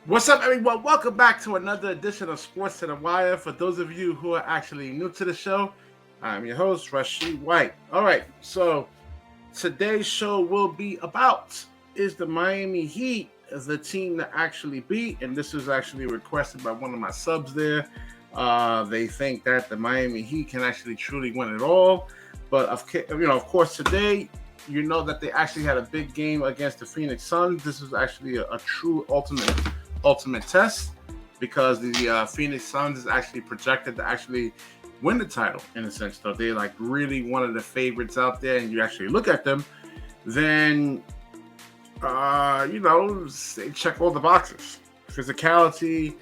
What's up, everyone? Welcome back to another edition of Sports to the Wire. For those of you who are actually new to the show, I'm your host, Rashid White. All right, so today's show will be about is the Miami Heat the team to actually beat? And this was actually requested by one of my subs there. They think that the Miami Heat can actually truly win it all. But of course, today you know that they actually had a big game against the Phoenix Suns. This was actually a true ultimate test because the Phoenix Suns is actually projected to actually win the title in a sense. So they're like really one of the favorites out there, and you actually look at them, then they check all the boxes. Physicality.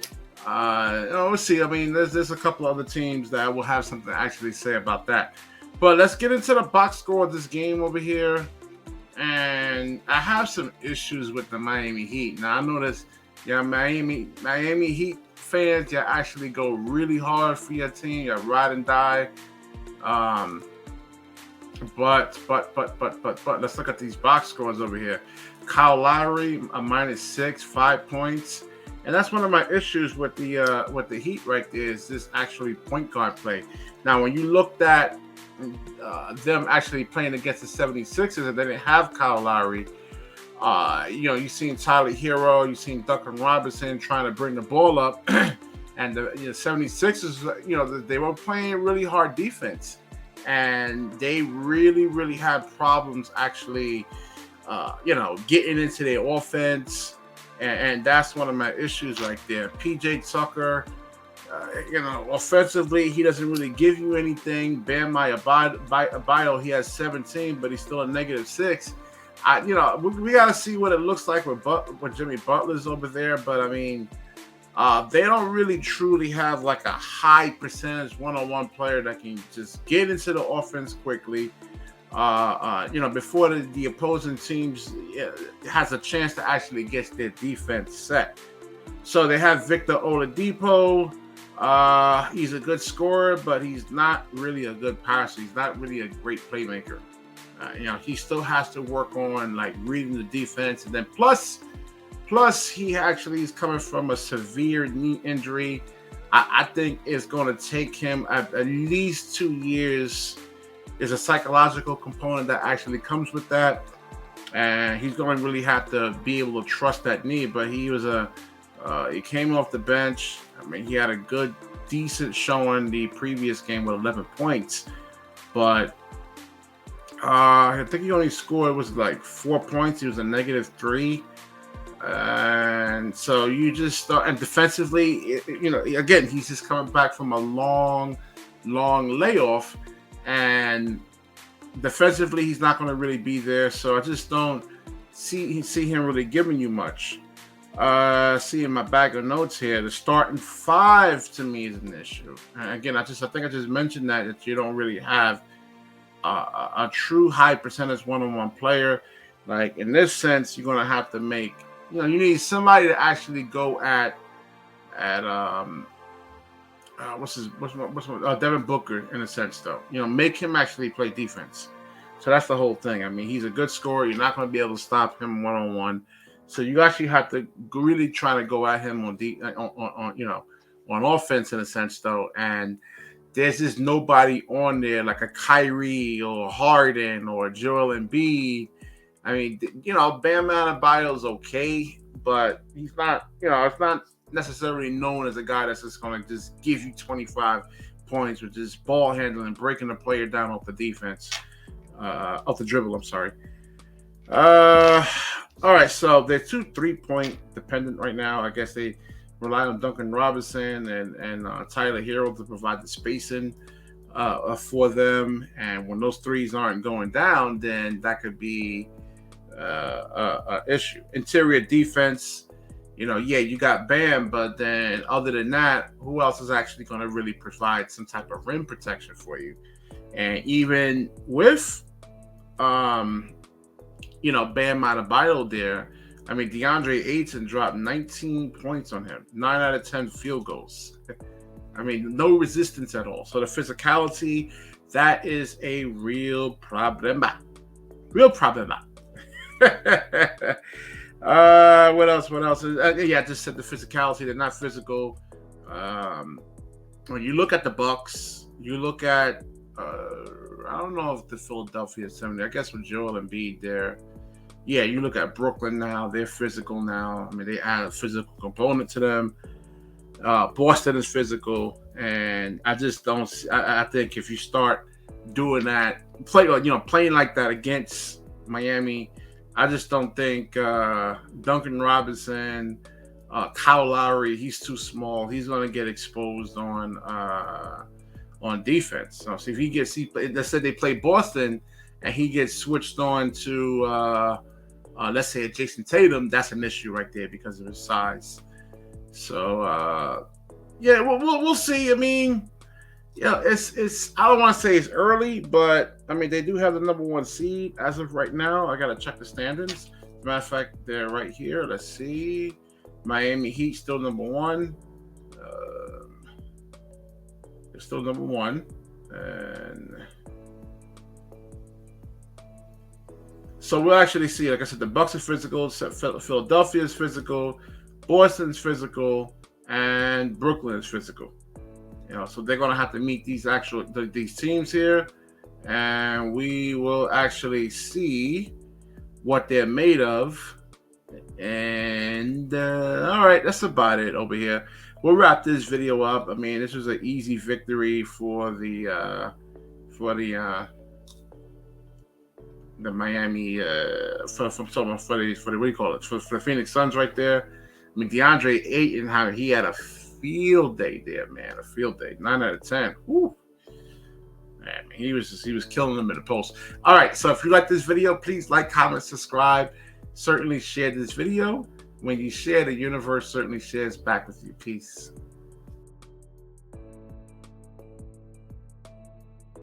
We'll see. I mean, there's a couple other teams that will have something to actually say about that. But let's get into the box score of this game over here. And I have some issues with the Miami Heat. Now I know this, yeah, Miami Heat fans, you actually go really hard for your team, you ride and die. Um, but let's look at these box scores over here. Kyle Lowry, a -6, 5 points. And that's one of my issues with the Heat right there is this actually point guard play. Now, when you looked at them actually playing against the 76ers and they didn't have Kyle Lowry, you've seen Tyler Hero, you've seen Duncan Robinson trying to bring the ball up. And the 76ers, they were playing really hard defense. And they really, really had problems actually, getting into their offense. And that's one of my issues right there. PJ Tucker, offensively, he doesn't really give you anything. Bam Adebayo, he has 17, but he's still a -6. We got to see what it looks like with Jimmy Butler's over there. But, I mean, they don't really truly have like a high percentage one-on-one player that can just get into the offense quickly. Before the opposing teams has a chance to actually get their defense set. So they have Victor Oladipo. He's a good scorer, but he's not really a good passer. He's not really a great playmaker. He still has to work on like reading the defense, and then plus he actually is coming from a severe knee injury. I think it's going to take him at least 2 years. There's a psychological component that actually comes with that, and he's going to really have to be able to trust that knee. But he came off the bench. I mean, he had a decent showing the previous game with 11 points, but I think he only scored was like 4 points. He was a -3, and so you just start. And defensively, again, he's just coming back from a long layoff. And defensively, he's not going to really be there. So I just don't see him really giving you much. Seeing my bag of notes here, the starting five to me is an issue. And again, I think I just mentioned that you don't really have a true high percentage one-on-one player. Like in this sense, you're going to have to make. You need somebody to actually go at Devin Booker in a sense though. Make him actually play defense. So that's the whole thing. I mean, he's a good scorer. You're not going to be able to stop him one-on-one. So you actually have to really try to go at him on offense in a sense though. And there's just nobody on there like a Kyrie or Harden or Joel Embiid. I mean, Bam Adebayo's okay, but he's not. It's not necessarily known as a guy that's just going to just give you 25 points with just ball handling, breaking the player down off the defense, off the dribble. I'm sorry. All right, so they're 2 3-point dependent right now. I guess they rely on Duncan Robinson and Tyler Hero to provide the spacing for them. And when those threes aren't going down, then that could be an issue. Interior defense. You got Bam, but then other than that, who else is actually going to really provide some type of rim protection for you? And even with, Bam Adebayo there, I mean, DeAndre Ayton dropped 19 points on him, 9 out of 10 field goals. I mean, no resistance at all. So the physicality, that is a real problem. Real problem. What what else? What else? Yeah, I just said the physicality. They're not physical. When you look at the Bucks, you look at I don't know if the Philadelphia 70. I guess with Joel Embiid there. Yeah, you look at Brooklyn now. They're physical now. I mean, they add a physical component to them. Boston is physical, and I just don't. I think if you start doing that, playing like that against Miami, I just don't think Duncan Robinson, Kyle Lowry, he's too small. He's going to get exposed on defense. So if let's say they play Boston, and he gets switched on to let's say Jason Tatum, that's an issue right there because of his size. So yeah, we'll see. I mean, yeah, it's I don't want to say it's early, but I mean they do have the number 1 seed as of right now. I gotta check the standings. As a matter of fact, they're right here. Let's see. Miami Heat still number 1. They're still number 1, and so we'll actually see. Like I said, the Bucks are physical. Philadelphia is physical. Boston's physical, and Brooklyn is physical. So they're going to have to meet these teams here, and we will actually see what they're made of. And all right, that's about it over here. We'll wrap this video up. I mean, this was an easy victory for the Miami for the what do you call it, for the Phoenix Suns right there. I mean, DeAndre Ayton, he had a field day there, man. A field day, 9 out of 10. Woo. Man, he was killing them in the post. All right, so if you like this video, please like, comment, subscribe. Certainly share this video. When you share, the universe certainly shares back with you. Peace.